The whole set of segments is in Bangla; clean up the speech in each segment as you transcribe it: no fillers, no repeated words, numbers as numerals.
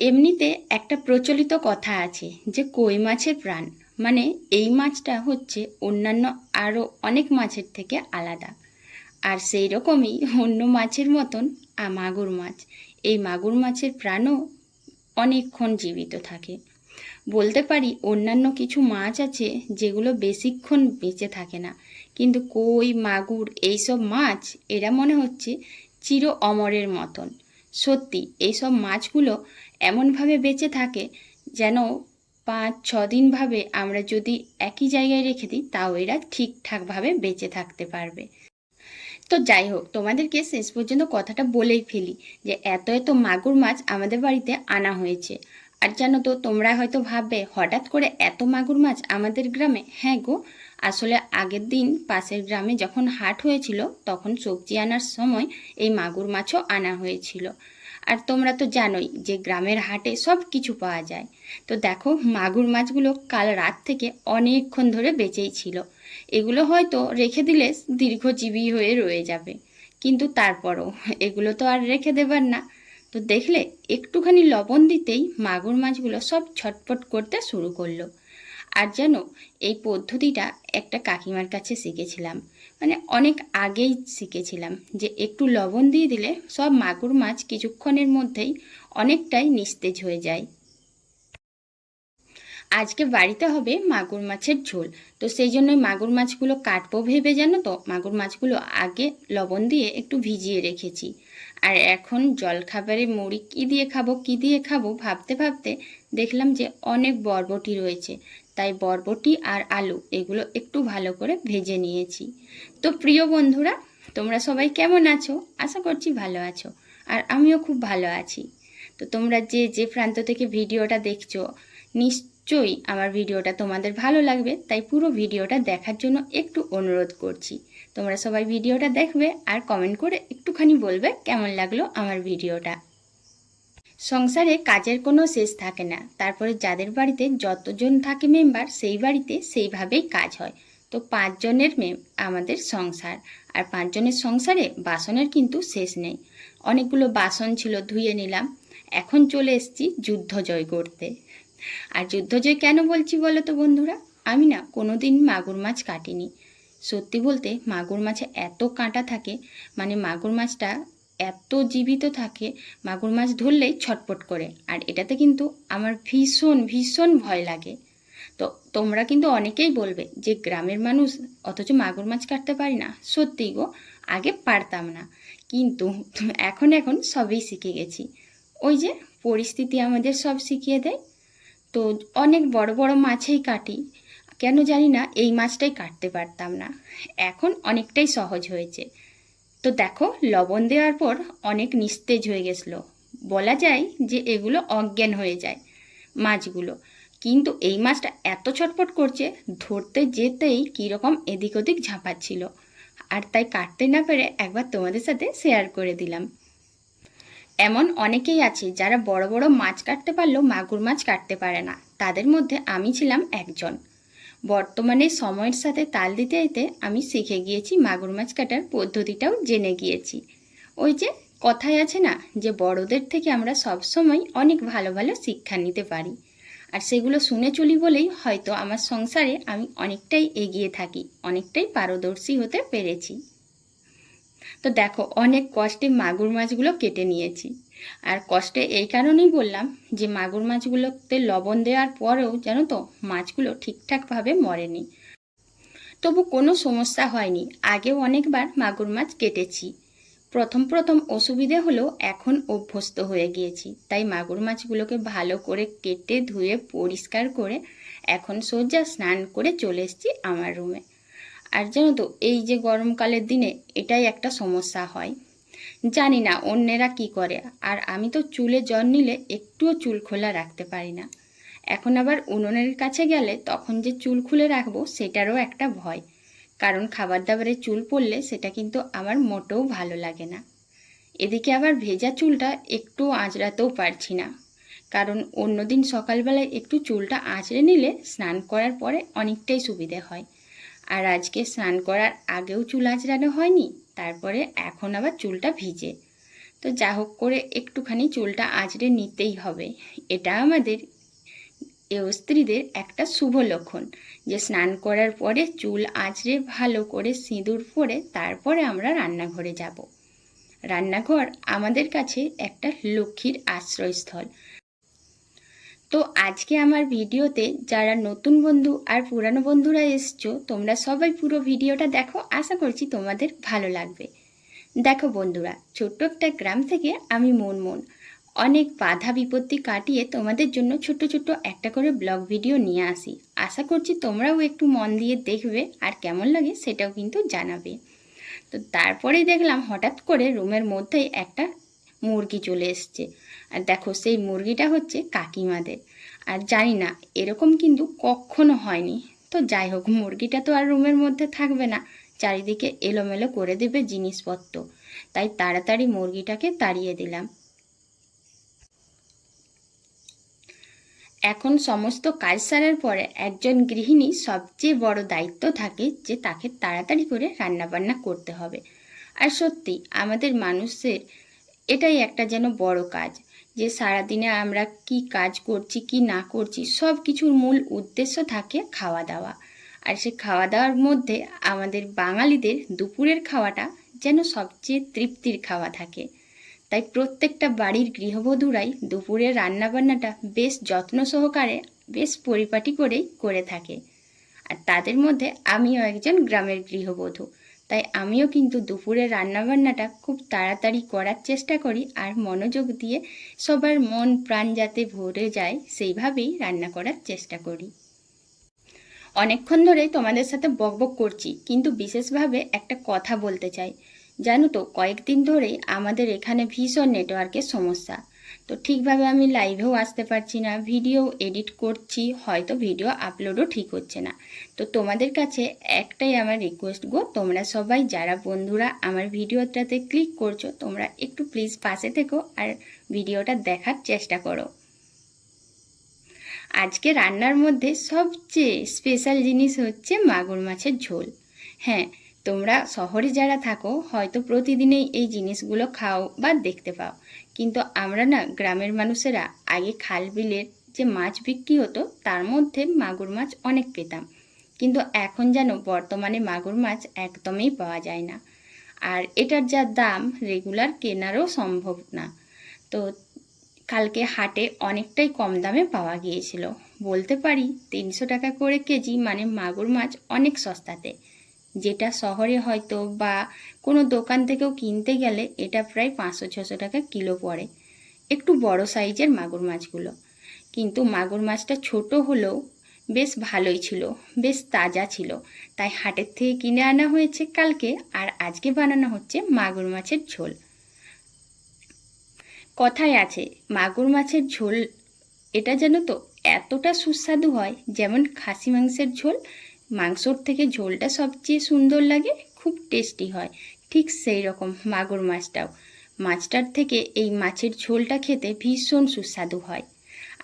এমনিতে একটা প্রচলিত কথা আছে যে কই মাছের প্রাণ। মানে এই মাছটা হচ্ছে অন্যান্য আরও অনেক মাছের থেকে আলাদা। আর সেই রকমই অন্য মাছের মতন মাগুর মাছ, এই মাগুর মাছের প্রাণও অনেকক্ষণ জীবিত থাকে। বলতে পারি অন্যান্য কিছু মাছ আছে যেগুলো বেশিক্ষণ বেঁচে থাকে না, কিন্তু কই মাগুর এইসব মাছ এরা মনে হচ্ছে চির অমরের মতন। সত্যি এইসব মাছগুলো এমনভাবে বেঁচে থাকে যেন 5-6 দিন আমরা যদি একই জায়গায় রেখে দিই তাও এরা ঠিকঠাকভাবে বেঁচে থাকতে পারবে। তো যাই হোক, তোমাদেরকে শেষ পর্যন্ত কথাটা বলেই ফেলি যে এত এত মাগুর মাছ আমাদের বাড়িতে আনা হয়েছে। আর জানো তো, তোমরা হয়তো ভাববে হঠাৎ করে এত মাগুর মাছ আমাদের গ্রামে। হ্যাঁ গো, আসলে আগের দিন পাশের গ্রামে যখন হাট হয়েছিল তখন সবজি আনার সময় এই মাগুর মাছও আনা হয়েছিল। আর তোমরা তো জানোই যে গ্রামের হাটে সব কিছু পাওয়া যায়। তো দেখো, মাগুর মাছগুলো কাল রাত থেকে অনেকক্ষণ ধরে বেঁচেই ছিল। এগুলো হয়তো রেখে দিলে দীর্ঘজীবী হয়ে রয়ে যাবে, কিন্তু তারপরও এগুলো তো আর রেখে দেবার না। তো দেখলে একটুখানি লবণ দিতেই মাগুর মাছগুলো সব ছটফট করতে শুরু করলো। আর যেন এই পদ্ধতিটা একটা কাকিমার কাছে শিখেছিলাম, মানে অনেক আগেই শিখেছিলাম যে একটু লবণ দিয়ে দিলে সব মাগুর মাছ কিছুক্ষণের মধ্যেই অনেকটাই নিস্তেজ হয়ে যায়। আজকে বাড়িতে হবে মাগুর মাছের ঝোল। তো সেই জন্যই মাগুর মাছগুলো কাটবো ভেবে, জানো তো, মাগুর মাছগুলো আগে লবণ দিয়ে একটু ভিজিয়ে রেখেছি। আর এখন জলখাবারে মুড়ি কী দিয়ে খাবো ভাবতে ভাবতে দেখলাম যে অনেক বরবটি রয়েছে, তাই বরবটি আর আলু এগুলো একটু ভালো করে ভেজে নিয়েছি। তো প্রিয় বন্ধুরা, তোমরা সবাই কেমন আছো? আশা করছি ভালো আছো, আর আমিও খুব ভালো আছি। তো তোমরা যে যে প্রান্ত থেকে ভিডিওটা দেখছো, নিশ্চয়ই আমার ভিডিওটা তোমাদের ভালো লাগবে, তাই পুরো ভিডিওটা দেখার জন্য একটু অনুরোধ করছি। তোমরা সবাই ভিডিওটা দেখবে আর কমেন্ট করে একটুখানি বলবে কেমন লাগলো আমার ভিডিওটা। সংসারে কাজের কোনো শেষ থাকে না, তারপরে যাদের বাড়িতে যতজন থাকে মেম্বার সেই বাড়িতে সেইভাবেই কাজ হয়। তো 5 জনের আমাদের সংসার, আর 5 জনের সংসারে বাসনের কিন্তু শেষ নেই। অনেকগুলো বাসন ছিল, ধুয়ে নিলাম। এখন চলে এসেছি যুদ্ধ জয় করতে। আর যুদ্ধজয় কেন বলছি বলো তো বন্ধুরা, আমি না কোনোদিন মাগুর মাছ কাটিনি। সত্যি বলতে মাগুর মাছে এত কাঁটা থাকে, মানে মাগুর মাছটা এত জীবিত থাকে, মাগুর মাছ ধরলেই ছটপট করে। আর এটাতে কিন্তু আমার ভীষণ ভীষণ ভয় লাগে। তো তোমরা কিন্তু অনেকেই বলবে যে গ্রামের মানুষ অথচ মাগুর মাছ কাটতে পারি না। সত্যি গো, আগে পারতাম না, কিন্তু এখন এখন সবই শিখে গেছি। ওই যে পরিস্থিতি আমাদের সব শিখিয়ে দেয়। তো অনেক বড় বড় মাছই কাটি, কেন জানি না এই মাছটাই কাটতে পারতাম না। এখন অনেকটাই সহজ হয়েছে। তো দেখো, লবণ দেওয়ার পর অনেক নিস্তেজ হয়ে গেছিলো, বলা যায় যে এগুলো অজ্ঞান হয়ে যায় মাছগুলো। কিন্তু এই মাছটা এত ছটফট করছে, ধরতে যেতেই কীরকম এদিক ওদিক ঝাঁপাচ্ছিল। আর তাই কাটতে না পেরে একবার তোমাদের সাথে শেয়ার করে দিলাম। এমন অনেকেই আছে যারা বড় বড় মাছ কাটতে পারলেও মাগুর মাছ কাটতে পারে না, তাদের মধ্যে আমি ছিলাম একজন। বর্তমানে সময়ের সাথে তাল দিতে দিতে আমি শিখে গিয়েছি, মাগুর মাছ কাটার পদ্ধতিটাও জেনে গিয়েছি। ওই যে কথাই আছে না, যে বড়দের থেকে আমরা সবসময় অনেক ভালো ভালো শিক্ষা নিতে পারি। আর সেগুলো শুনে চলি বলেই হয়তো আমার সংসারে আমি অনেকটাই এগিয়ে থাকি, অনেকটাই পারদর্শী হতে পেরেছি। তো দেখো, অনেক কষ্টে মাগুর মাছগুলো কেটে নিয়েছি। আর কষ্টে এই কারণেই বললাম যে মাগুর মাছগুলোতে লবণ দেওয়ার পরেও জানো তো মাছগুলো ঠিকঠাকভাবে মরেনি। তবু কোনো সমস্যা হয়নি, আগেও অনেকবার মাগুর মাছ কেটেছি। প্রথম প্রথম অসুবিধে হলেও এখন অভ্যস্ত হয়ে গিয়েছি, তাই মাগুর মাছগুলোকে ভালো করে কেটে ধুয়ে পরিষ্কার করে এখন সোজা স্নান করে চলে এসেছি আমার রুমে। আর জানো তো, এই যে গরমকালের দিনে এটাই একটা সমস্যা হয়। জানি না অন্যেরা কি করে, আর আমি তো চুলে জল নিলে একটুও চুল খোলা রাখতে পারি না। এখন আবার উনুনের কাছে গেলে তখন যে চুল খুলে রাখবো সেটারও একটা ভয়, কারণ খাবার দাবারে চুল পড়লে সেটা কিন্তু আমার মোটেও ভালো লাগে না। এদিকে আবার ভেজা চুলটা একটু আঁচড়াতেও পারছি না, কারণ অন্যদিন সকালবেলায় একটু চুলটা আঁচড়ে নিলে স্নান করার পরে অনেকটাই সুবিধে হয়। আর আজকে স্নান করার আগেও চুল আঁচড়ানো হয়নি, তারপরে এখন আবার চুলটা ভিজে। তো যা হোক করে একটুখানি চুলটা আঁচড়ে নিতেই হবে। এটা আমাদের স্ত্রীদের একটা শুভ লক্ষণ যে স্নান করার পরে চুল আঁচড়ে ভালো করে সিঁদুর পরে তারপরে আমরা রান্নাঘরে যাব। রান্নাঘর আমাদের কাছে একটা লক্ষ্মীর আশ্রয়স্থল। তো আজকে আমার ভিডিওতে যারা নতুন বন্ধু আর পুরানো বন্ধুরা এসছো, তোমরা সবাই পুরো ভিডিওটা দেখো, আশা করছি তোমাদের ভালো লাগবে। দেখো বন্ধুরা, ছোট্ট একটা গ্রাম থেকে আমি মনমন অনেক বাধা বিপত্তি কাটিয়ে তোমাদের জন্য ছোট্ট ছোট্ট একটা করে ব্লগ ভিডিও নিয়ে আসি। আশা করছি তোমরাও একটু মন দিয়ে দেখবে আর কেমন লাগে সেটাও কিন্তু জানাবে। তো তারপরেই দেখলাম হঠাৎ করে রুমের মধ্যেই একটা মুরগি চলে এসছে। আর দেখো সেই মুরগিটা হচ্ছে কাকিমাদের। আর জানি না এরকম কিন্তু কখনো হয়নি। তো যাই হোক, মুরগিটা তো আর রুমের মধ্যে থাকবে না, চারিদিকে এলোমেলো করে দেবে জিনিসপত্র, তাই তাড়াতাড়ি মুরগিটাকে তাড়িয়ে দিলাম। এখন সমস্ত কাজ সারার পরে একজন গৃহিণী সবচেয়ে বড় দায়িত্ব থাকে যে তাকে তাড়াতাড়ি করে রান্নাবান্না করতে হবে। আর সত্যি আমাদের মানুষের এটাই একটা যেন বড় কাজ, যে সারাদিনে আমরা কি কাজ করছি কি না করছি সব কিছুর মূল উদ্দেশ্য থাকে খাওয়া দাওয়া। আর সে খাওয়া দাওয়ার মধ্যে আমাদের বাঙালিদের দুপুরের খাওয়াটা যেন সবচেয়ে তৃপ্তির খাওয়া থাকে। তাই প্রত্যেকটা বাড়ির গৃহবধূরাই দুপুরের রান্নাবান্নাটা বেশ যত্ন সহকারে বেশ পরিপাটি করেই করে থাকে। আর তাদের মধ্যে আমিও একজন গ্রামের গৃহবধূ, তাই আমিও কিন্তু দুপুরের রান্নাবান্নাটা খুব তাড়াতাড়ি করার চেষ্টা করি আর মনোযোগ দিয়ে সবার মন প্রাণ যাতে ভরে যায় সেইভাবেই রান্না করার চেষ্টা করি। অনেকক্ষণ ধরেই তোমাদের সাথে বকবক করছি, কিন্তু বিশেষভাবে একটা কথা বলতে চাই। জানো তো, কয়েকদিন ধরেই আমাদের এখানে ভীষণ নেটওয়ার্কের সমস্যা। তো ঠিকভাবে আমি লাইভেও আসতে পারছি না, ভিডিও এডিট করছি, হয়তো ভিডিও আপলোডও ঠিক হচ্ছে না। তো তোমাদের কাছে একটাই আমার রিকোয়েস্ট গো, তোমরা সবাই যারা বন্ধুরা আমার ভিডিওটাতে ক্লিক করছো, তোমরা একটু প্লিজ পাশে থেকো আর ভিডিওটা দেখার চেষ্টা করো। আজকে রান্নার মধ্যে সবচেয়ে স্পেশাল জিনিস হচ্ছে মাগুর মাছের ঝোল। হ্যাঁ, তোমরা শহরে যারা থাকো হয়তো প্রতিদিনই এই জিনিসগুলো খাও বা দেখতে পাও, কিন্তু আমরা না গ্রামের মানুষেরা আগে খাল বিলের যে মাছ বিক্রি হতো তার মধ্যে মাগুর মাছ অনেক পেতাম, কিন্তু এখন যেন বর্তমানে মাগুর মাছ একদমই পাওয়া যায় না। আর এটার যা দাম রেগুলার কেনারও সম্ভব না। তো কালকে হাটে অনেকটাই কম দামে পাওয়া গিয়েছিল, বলতে পারি 300 টাকা করে কেজি, মানে মাগুর মাছ অনেক সস্তাতে। যেটা শহরে হয়তো বা কোনো দোকান থেকেও কিনতে গেলে এটা প্রায় 500-600 টাকা কিলো পড়ে, একটু বড় সাইজের মাগুর মাছগুলো। কিন্তু মাগুর মাছটা ছোট হলেও বেশ ভালোই ছিল, বেশ তাজা ছিল, তাই হাটের থেকে কিনে আনা হয়েছে কালকে, আর আজকে বানানো হচ্ছে মাগুর মাছের ঝোল। কথায় আছে মাগুর মাছের ঝোল, এটা যেন তো এতটা সুস্বাদু হয়, যেমন খাসি মাংসের ঝোল মাংসর থেকে ঝোলটা সবচেয়ে সুন্দর লাগে, খুব টেস্টি হয়, ঠিক সেই রকম মাগুর মাছটাও। মাছটার থেকে এই মাছের ঝোলটা খেতে ভীষণ সুস্বাদু হয়।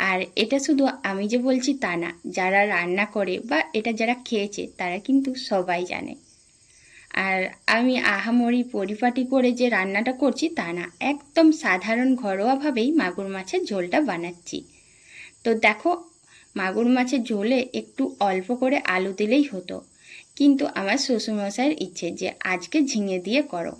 আর এটা শুধু আমি যে বলছি তা না, যারা রান্না করে বা এটা যারা খেয়েছে তারা কিন্তু সবাই জানে। আর আমি আহামরি পরিপাটি করে যে রান্নাটা করছি তা না, একদম সাধারণ ঘরোয়াভাবেই মাগুর মাছের ঝোলটা বানাচ্ছি। তো দেখো, মাগুর মাছের ঝোলে একটু অল্প করে আলু দিলেই হতো, কিন্তু আমার শ্বশুরমশাইয়ের ইচ্ছে যে আজকে ঝিঙে দিয়ে করো।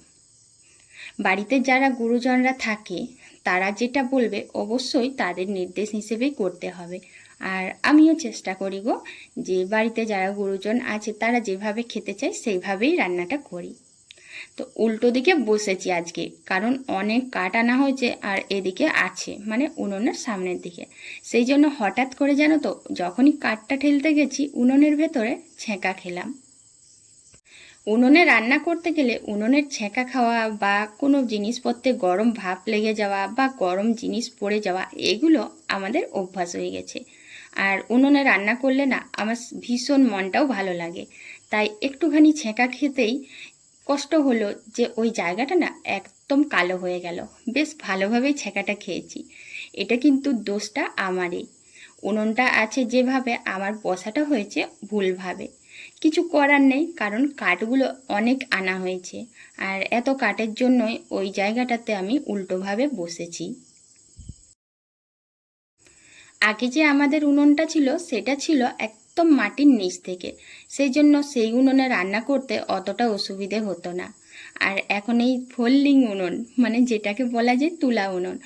বাড়িতে যারা গুরুজনরা থাকে তারা যেটা বলবে অবশ্যই তাদের নির্দেশ হিসেবেই করতে হবে। আর আমিও চেষ্টা করি গো যে বাড়িতে যারা গুরুজন আছে তারা যেভাবে খেতে চায় সেইভাবেই রান্নাটা করি। তো উল্টো দিকে বসেছি আজকে, কারণ অনেক কাঠ আনা হয়েছে আর এদিকে আছে মানে উনুনের সামনের দিকে, সেই জন্য হঠাৎ করে জানো তো যখনই কাঠটা ঠেলতে গেছি উনুনের ভেতরে ছেঁকা খেলাম। উনুনে রান্না করতে গেলে উনুনের ছেঁকা খাওয়া বা কোনো জিনিসপত্রে গরম ভাপ লেগে যাওয়া বা গরম জিনিস পড়ে যাওয়া, এগুলো আমাদের অভ্যাস হয়ে গেছে। আর উনুনে রান্না করলে না আমার ভীষণ মনটাও ভালো লাগে, তাই একটুখানি ছেঁকা খেতেই কষ্ট হলো যে ওই জায়গাটা না একদম কালো হয়ে গেল। বেশ ভালোভাবেই ছেঁকাটা খেয়েছি, এটা কিন্তু দোষটা আমারই। উনুনটা আছে যেভাবে, আমার বসাটা হয়েছে ভুলভাবে। কিছু করার নেই, কারণ কাঠগুলো অনেক আনা হয়েছে, আর এত কাঠের জন্যই ওই জায়গাটাতে আমি উল্টোভাবে বসেছি। আগে যে আমাদের উনুনটা ছিল সেটা ছিল একদম মাটির নিচ থেকে, সেই জন্য সেই উনুনে রান্না করতে অতটা অসুবিধে হতো না। আর এখন এই ফোল্ডিং উনুন, মানে যেটাকে বলা যায় তুলা উনুন,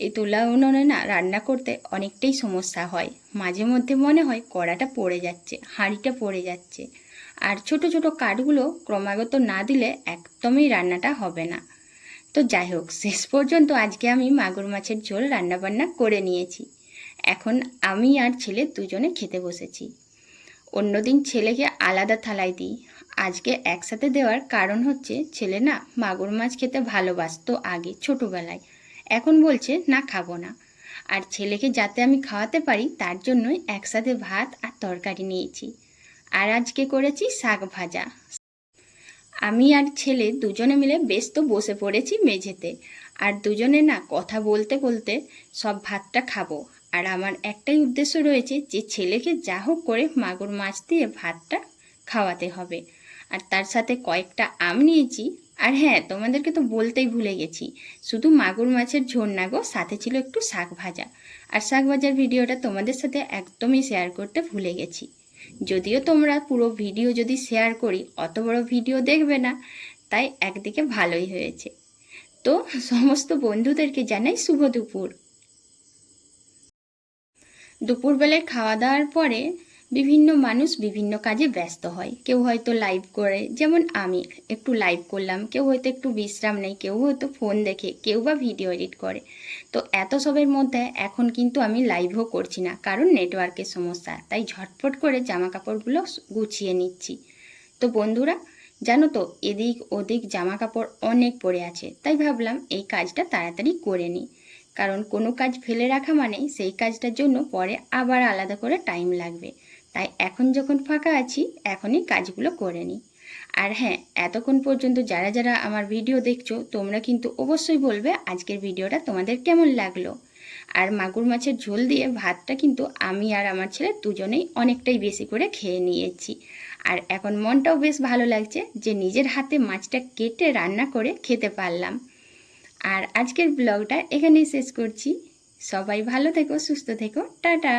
এই তুলা উনুনে না রান্না করতে অনেকটাই সমস্যা হয়। মাঝে মধ্যে মনে হয় কড়াটা পড়ে যাচ্ছে, হাঁড়িটা পড়ে যাচ্ছে। আর ছোট ছোট কাঠগুলো ক্রমাগত না দিলে একদমই রান্নাটা হবে না। তো যাই হোক, শেষ পর্যন্ত আজকে আমি মাগুর মাছের ঝোল রান্নাবান্না করে নিয়েছি। এখন আমি আর ছেলে দুজনে খেতে বসেছি। অন্যদিন ছেলেকে আলাদা থালায় দিই, আজকে একসাথে দেওয়ার কারণ হচ্ছে ছেলে না মাগুর মাছ খেতে ভালোবাসতো আগে ছোটোবেলায়, এখন বলছে না খাবো না। আর ছেলেকে যাতে আমি খাওয়াতে পারি তার জন্যই একসাথে ভাত আর তরকারি নিয়েছি। আর আজকে করেছি শাক ভাজা। আমি আর ছেলে দুজনে মিলে বেশ তো বসে পড়েছি মেঝেতে, আর দুজনে না কথা বলতে বলতে সব ভাতটা খাবো। আর আমার একটাই উদ্দেশ্য রয়েছে যে ছেলেকে যা হোক করে মাগুর মাছ দিয়ে ভাতটা খাওয়াতে হবে। আর তার সাথে কয়েকটা আম নিয়েছি। আর হ্যাঁ, তোমাদেরকে তো বলতেই ভুলে গেছি, শুধু মাগুর মাছের ঝোল না গো, সাথে ছিল একটু শাক ভাজা। আর শাক ভাজার ভিডিওটা তোমাদের সাথে একদমই শেয়ার করতে ভুলে গেছি। যদিও তোমরা পুরো ভিডিও যদি শেয়ার করি অত বড় ভিডিও দেখবে না, তাই একদিকে ভালোই হয়েছে। তো সমস্ত বন্ধুদেরকে জানাই শুভ দুপুর। দুপুরবেলায় খাওয়া দাওয়ার পরে বিভিন্ন মানুষ বিভিন্ন কাজে ব্যস্ত হয়। কেউ হয়তো লাইভ করে, যেমন আমি একটু লাইভ করলাম, কেউ হয়তো একটু বিশ্রাম নেয়, কেউ হয়তো ফোন দেখে, কেউ বা ভিডিও এডিট করে। তো এত সবের মধ্যে এখন কিন্তু আমি লাইভও করছি না, কারণ নেটওয়ার্কের সমস্যা, তাই ঝটফট করে জামা কাপড়গুলো গুছিয়ে নিচ্ছি। তো বন্ধুরা, জানো তো এদিক ওদিক জামা কাপড় অনেক পড়ে আছে, তাই ভাবলাম এই কাজটা তাড়াতাড়ি করে নিই। কারণ কোনো কাজ ফেলে রাখা মানেই সেই কাজটার জন্য পরে আবার আলাদা করে টাইম লাগবে। তাই এখন যখন ফাঁকা আছি এখনই কাজগুলো করে নিই। আর হ্যাঁ, এতক্ষণ পর্যন্ত যারা যারা আমার ভিডিও দেখছো তোমরা কিন্তু অবশ্যই বলবে আজকের ভিডিওটা তোমাদের কেমন লাগলো। আর মাগুর মাছের ঝোল দিয়ে ভাতটা কিন্তু আমি আর আমার ছেলে দুজনেই অনেকটাই বেশি করে খেয়ে নিয়েছি। আর এখন মনটাও বেশ ভালো লাগছে যে নিজের হাতে মাছটা কেটে রান্না করে খেতে পারলাম। আর আজকের ব্লগটা এখানেই শেষ করছি। সবাই ভালো থেকো, সুস্থ থেকো, টাটা।